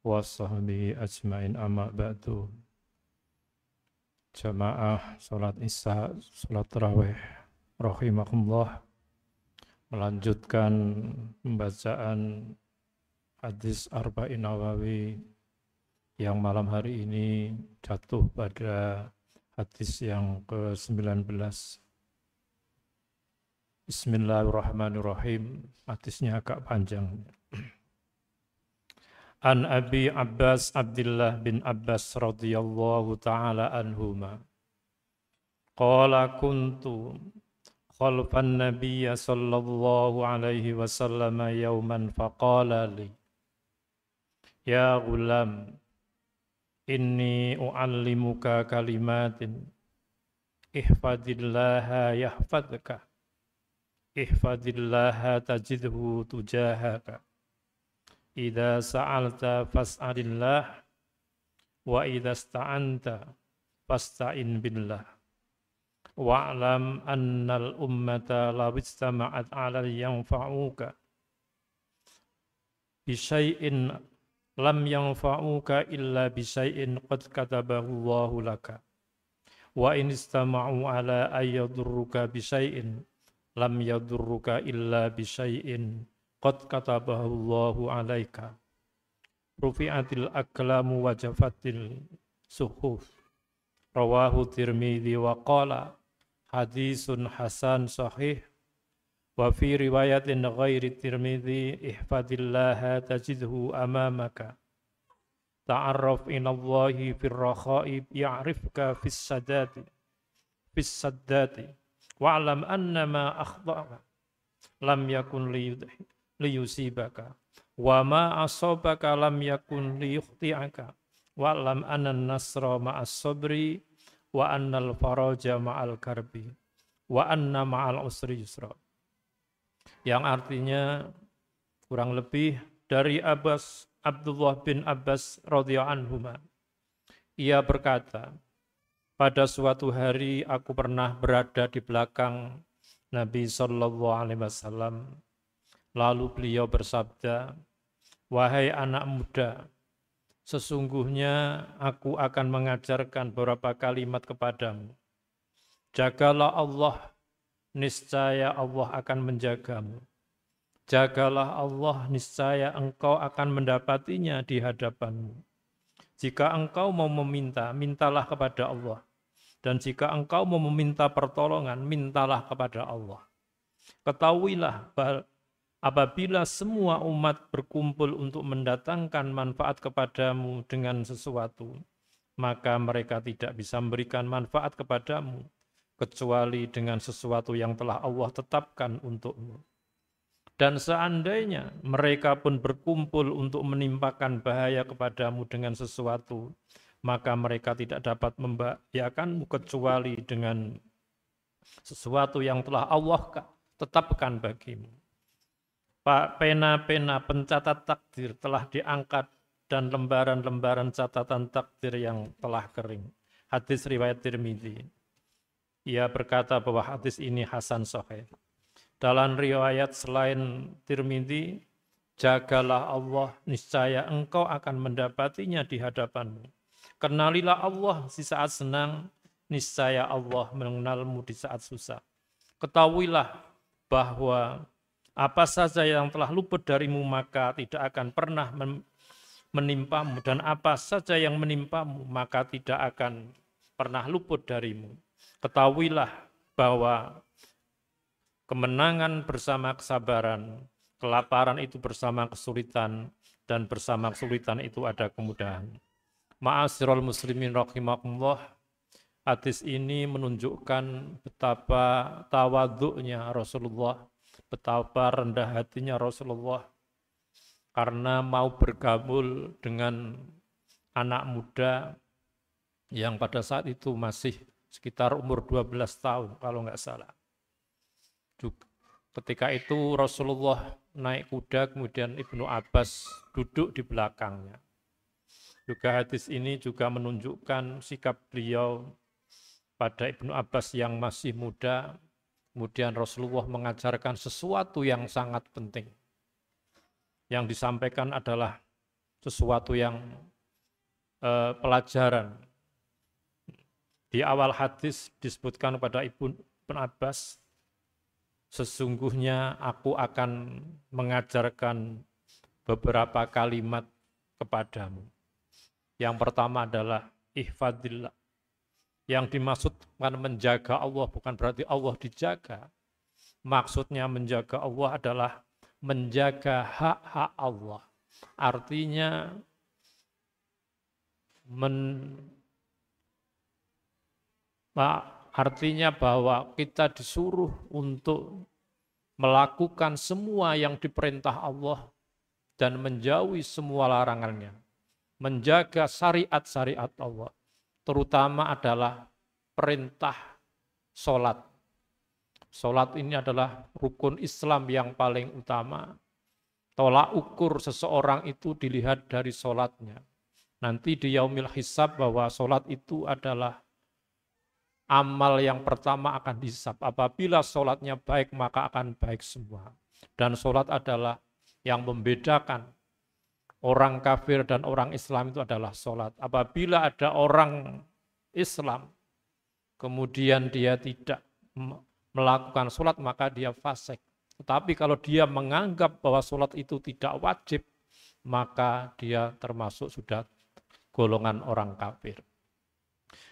wa sahbihi ajmain amma ba'du. Jamaah salat isya, salat tarawih rahimakumullah, melanjutkan pembacaan hadis Arba'in Nawawi yang malam hari ini jatuh pada hadis yang ke-19. Bismillahirrahmanirrahim. Hadisnya agak panjang. An Abi Abbas Abdullah bin Abbas radhiyallahu ta'ala anhuma. Qala kuntu khalfan nabiyya sallallahu alaihi wasallam yawman faqala li ya ghulam inni u'allimuka kalimatin ihfadillaha yahfadka ihfadillaha tajidhu tujahaka idza sa'alta fas'alillah wa idza sta'anta fasta'in billah wa'lam annal ummata law istama'at 'ala yanfa'uka bi syai'in lam yanfa'uka illa bi syai'in qad katabahu Allahu laka wa in istama'u 'ala ayyadurruka bi syai'in lam yadurruka illa bi syai'in qad katabahu Allahu 'alaika rufi'atil aqlamu wa jafatil suhuf rawahu Tirmidzi wa qala hadisun hasan sahih wa fi riwayatin ghairi Tirmidzi ihfadillaha tajidhu amamaka ta'arraf inallahi fir rakha'i ya'rifka fis saddati wa'lam annama akhta'aka lam yakun liyusibaka wa ma asabaka lam yakun liyukhti'aka wa'lam anna nasra ma'as sabri wa annal faraja ma'al karbi wa anna ma'al usri yusra. Yang artinya kurang lebih dari Abdullah bin Abbas radhiyallahu anhuma. Ia berkata, pada suatu hari aku pernah berada di belakang Nabi sallallahu alaihi wasallam. Lalu beliau bersabda, wahai anak muda, sesungguhnya aku akan mengajarkan beberapa kalimat kepadamu. Jagalah Allah, niscaya Allah akan menjagamu. Jagalah Allah, niscaya engkau akan mendapatinya di hadapanmu. Jika engkau mau meminta, mintalah kepada Allah. Dan jika engkau mau meminta pertolongan, mintalah kepada Allah. Ketahuilah apabila semua umat berkumpul untuk mendatangkan manfaat kepadamu dengan sesuatu, maka mereka tidak bisa memberikan manfaat kepadamu, kecuali dengan sesuatu yang telah Allah tetapkan untukmu. Dan seandainya mereka pun berkumpul untuk menimpakan bahaya kepadamu dengan sesuatu, maka mereka tidak dapat membahayakanmu kecuali dengan sesuatu yang telah Allah tetapkan bagimu. Pena-pena pencatat takdir telah diangkat dan lembaran-lembaran catatan takdir yang telah kering. Hadis riwayat Tirmidzi. Ia berkata bahwa hadis ini hasan sahih. Dalam riwayat selain Tirmidzi, jagalah Allah, niscaya engkau akan mendapatinya di hadapanmu. Kenalilah Allah di saat senang, niscaya Allah mengenalmu di saat susah. Ketahuilah bahwa apa saja yang telah luput darimu maka tidak akan pernah menimpamu, dan apa saja yang menimpamu maka tidak akan pernah luput darimu. Ketahuilah bahwa kemenangan bersama kesabaran, kelaparan itu bersama kesulitan, dan bersama kesulitan itu ada kemudahan. Ma'asyiral muslimin rahimakumullah, hadis ini menunjukkan betapa tawadhu'nya Rasulullah, betapa rendah hatinya Rasulullah karena mau bergaul dengan anak muda yang pada saat itu masih sekitar umur 12 tahun kalau nggak salah. Ketika itu Rasulullah naik kuda, kemudian Ibnu Abbas duduk di belakangnya. Juga hadis ini juga menunjukkan sikap beliau pada Ibnu Abbas yang masih muda. Kemudian Rasulullah mengajarkan sesuatu yang sangat penting. Yang disampaikan adalah sesuatu yang pelajaran. Di awal hadis disebutkan pada Ibnu Abbas, sesungguhnya aku akan mengajarkan beberapa kalimat kepadamu. Yang pertama adalah ihfadillah. Yang dimaksudkan menjaga Allah bukan berarti Allah dijaga. Maksudnya menjaga Allah adalah menjaga hak-hak Allah. Artinya artinya bahwa kita disuruh untuk melakukan semua yang diperintah Allah dan menjauhi semua larangannya. Menjaga syariat-syariat Allah. Terutama adalah perintah sholat. Sholat ini adalah rukun Islam yang paling utama. Tolak ukur seseorang itu dilihat dari sholatnya. Nanti di yaumil hisab bahwa sholat itu adalah amal yang pertama akan dihisab. Apabila sholatnya baik maka akan baik semua. Dan sholat adalah yang membedakan orang kafir dan orang Islam itu adalah sholat. Apabila ada orang Islam, kemudian dia tidak melakukan sholat, maka dia fasik. Tetapi kalau dia menganggap bahwa sholat itu tidak wajib, maka dia termasuk sudah golongan orang kafir.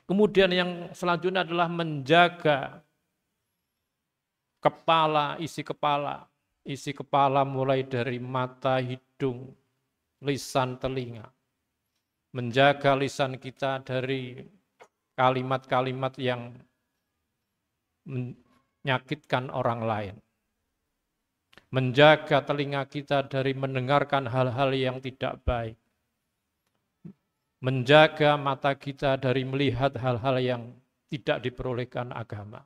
Kemudian yang selanjutnya adalah menjaga kepala, isi kepala. Isi kepala mulai dari mata, hidung, lisan, telinga. Menjaga lisan kita dari kalimat-kalimat yang menyakitkan orang lain. Menjaga telinga kita dari mendengarkan hal-hal yang tidak baik. Menjaga mata kita dari melihat hal-hal yang tidak diperbolehkan agama.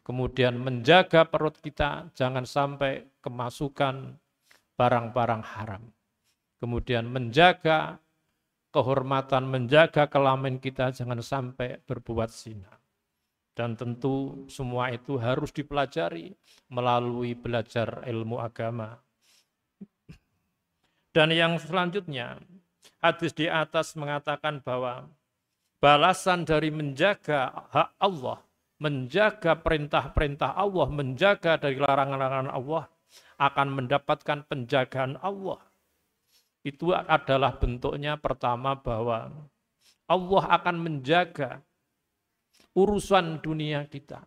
Kemudian menjaga perut kita jangan sampai kemasukan barang-barang haram. Kemudian menjaga kehormatan, menjaga kelamin kita jangan sampai berbuat zina. Dan tentu semua itu harus dipelajari melalui belajar ilmu agama. Dan yang selanjutnya, hadis di atas mengatakan bahwa balasan dari menjaga hak Allah, menjaga perintah-perintah Allah, menjaga dari larangan-larangan Allah, akan mendapatkan penjagaan Allah. Itu adalah bentuknya pertama bahwa Allah akan menjaga urusan dunia kita.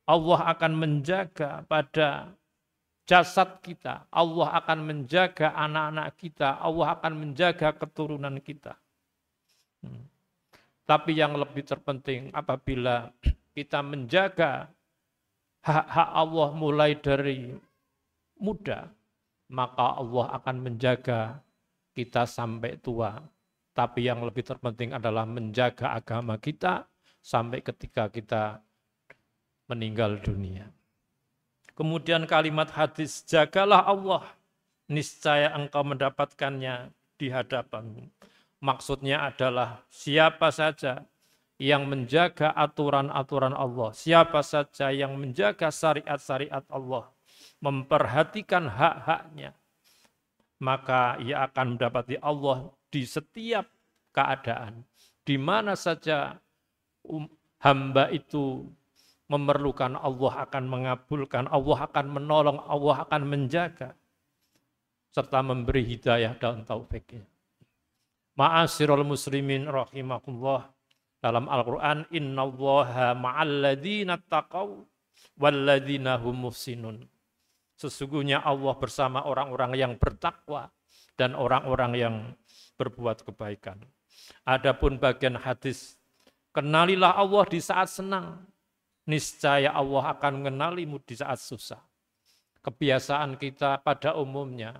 Allah akan menjaga pada jasad kita. Allah akan menjaga anak-anak kita. Allah akan menjaga keturunan kita. Tapi yang lebih terpenting apabila kita menjaga hak-hak Allah mulai dari muda, maka Allah akan menjaga kita sampai tua. Tapi yang lebih terpenting adalah menjaga agama kita sampai ketika kita meninggal dunia. Kemudian kalimat hadis, jagalah Allah, niscaya engkau mendapatkannya di hadapanmu. Maksudnya adalah siapa saja yang menjaga aturan-aturan Allah, siapa saja yang menjaga syariat-syariat Allah, memperhatikan hak-haknya, maka ia akan mendapati Allah di setiap keadaan. Di mana saja hamba itu memerlukan, Allah akan mengabulkan, Allah akan menolong, Allah akan menjaga, serta memberi hidayah dan taufiknya. Ma'asyiral muslimin rahimakumullah, dalam Al-Quran, innallaha ma'alladzina taqaw walladzina hum muhsinun. Sesungguhnya Allah bersama orang-orang yang bertakwa dan orang-orang yang berbuat kebaikan. Adapun bagian hadis, kenalilah Allah di saat senang, niscaya Allah akan mengenalimu di saat susah. Kebiasaan kita pada umumnya,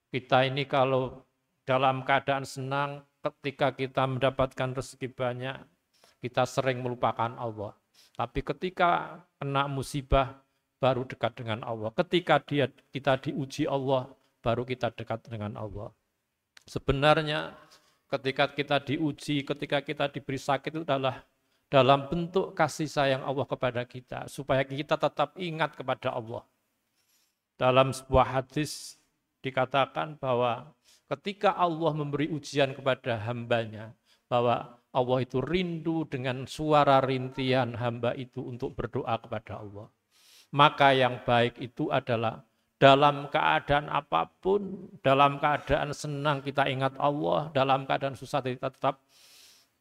kita ini kalau dalam keadaan senang, ketika kita mendapatkan rezeki banyak, kita sering melupakan Allah. Tapi ketika kena musibah, baru dekat dengan Allah. Ketika kita diuji Allah, baru kita dekat dengan Allah. Sebenarnya ketika kita diuji, ketika kita diberi sakit itu adalah dalam bentuk kasih sayang Allah kepada kita, supaya kita tetap ingat kepada Allah. Dalam sebuah hadis dikatakan bahwa Ketika Allah memberi ujian kepada hambanya, bahwa Allah itu rindu dengan suara rintihan hamba itu untuk berdoa kepada Allah. Maka yang baik itu adalah dalam keadaan apapun, dalam keadaan senang kita ingat Allah, dalam keadaan susah kita tetap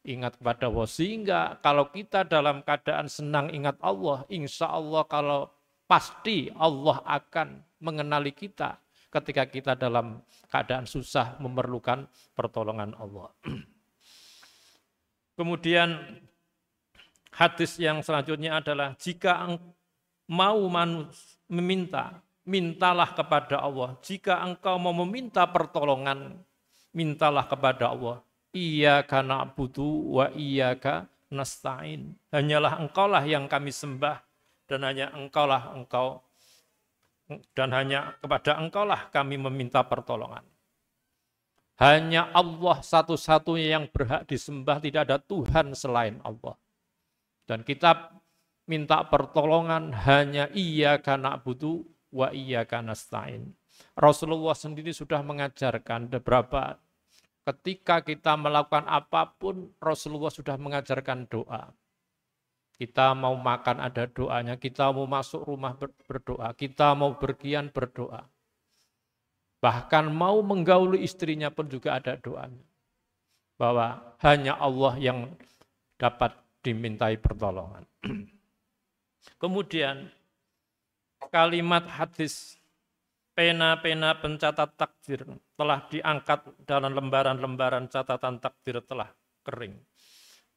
ingat kepada Allah. Sehingga kalau kita dalam keadaan senang ingat Allah, insya Allah kalau pasti Allah akan mengenali kita ketika kita dalam keadaan susah memerlukan pertolongan Allah. Kemudian hadis yang selanjutnya adalah jika mau meminta, mintalah kepada Allah. Jika engkau mau meminta pertolongan, mintalah kepada Allah. Iyyaka na'budu wa iyyaka nasta'in. Hanyalah engkaulah yang kami sembah dan hanya kepada engkaulah kami meminta pertolongan. Hanya Allah satu-satunya yang berhak disembah, tidak ada Tuhan selain Allah. Dan kita minta pertolongan hanya iyyaka na'budu wa iyyaka nasta'in. Rasulullah sendiri sudah mengajarkan beberapa ketika kita melakukan apapun, Rasulullah sudah mengajarkan doa. Kita mau makan ada doanya, kita mau masuk rumah berdoa, kita mau bergian berdoa. Bahkan mau menggauli istrinya pun juga ada doanya. Bahwa hanya Allah yang dapat dimintai pertolongan. Kemudian kalimat hadis pena-pena pencatat takdir telah diangkat dalam lembaran-lembaran catatan takdir telah kering.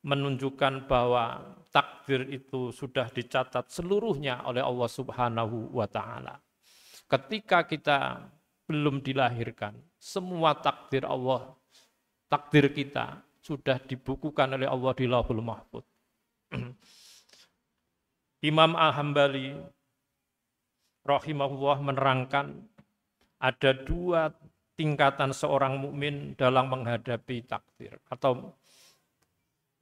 Menunjukkan bahwa takdir itu sudah dicatat seluruhnya oleh Allah Subhanahu wa Ta'ala. Ketika kita belum dilahirkan, semua takdir Allah, takdir kita sudah dibukukan oleh Allah di Lauhul Mahfuz. Imam Al-Hambali rahimahullah menerangkan ada dua tingkatan seorang mukmin dalam menghadapi takdir. Atau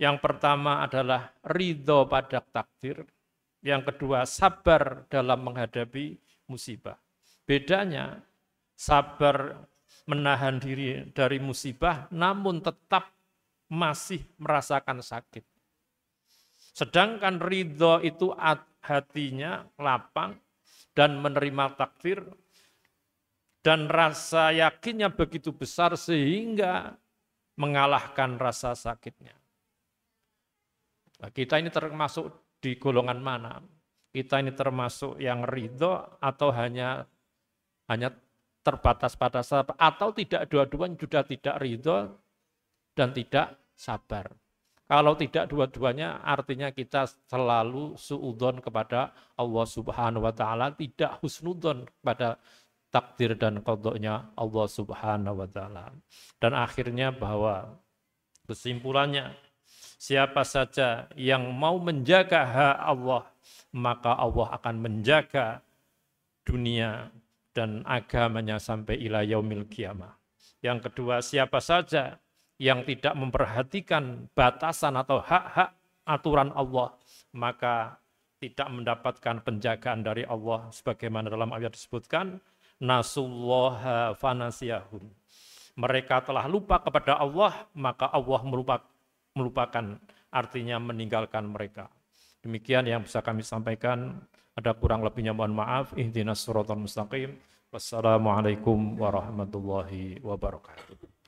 yang pertama adalah ridho pada takdir, yang kedua sabar dalam menghadapi musibah. Bedanya sabar menahan diri dari musibah namun tetap masih merasakan sakit. Sedangkan ridho itu hatinya lapang dan menerima takdir dan rasa yakinnya begitu besar sehingga mengalahkan rasa sakitnya. Nah, kita ini termasuk di golongan mana? Kita ini termasuk yang ridho atau hanya terbatas pada sabar, atau tidak, dua-duanya sudah tidak ridho dan tidak sabar. Kalau tidak dua-duanya artinya kita selalu suudzon kepada Allah Subhanahu wa Ta'ala, tidak husnudzon kepada takdir dan qadanya Allah Subhanahu wa Ta'ala. Dan akhirnya bahwa kesimpulannya, siapa saja yang mau menjaga hak Allah, maka Allah akan menjaga dunia dan agamanya sampai ila yaumil qiyamah. Yang kedua, siapa saja yang tidak memperhatikan batasan atau hak-hak aturan Allah, maka tidak mendapatkan penjagaan dari Allah. Sebagaimana dalam ayat disebutkan, nasullaha fanasiyahum. Mereka telah lupa kepada Allah, maka Allah melupakan, artinya meninggalkan mereka. Demikian yang bisa kami sampaikan. Ada kurang lebihnya mohon maaf. Ihdinas siratal mustaqim. Wassalamualaikum warahmatullahi wabarakatuh.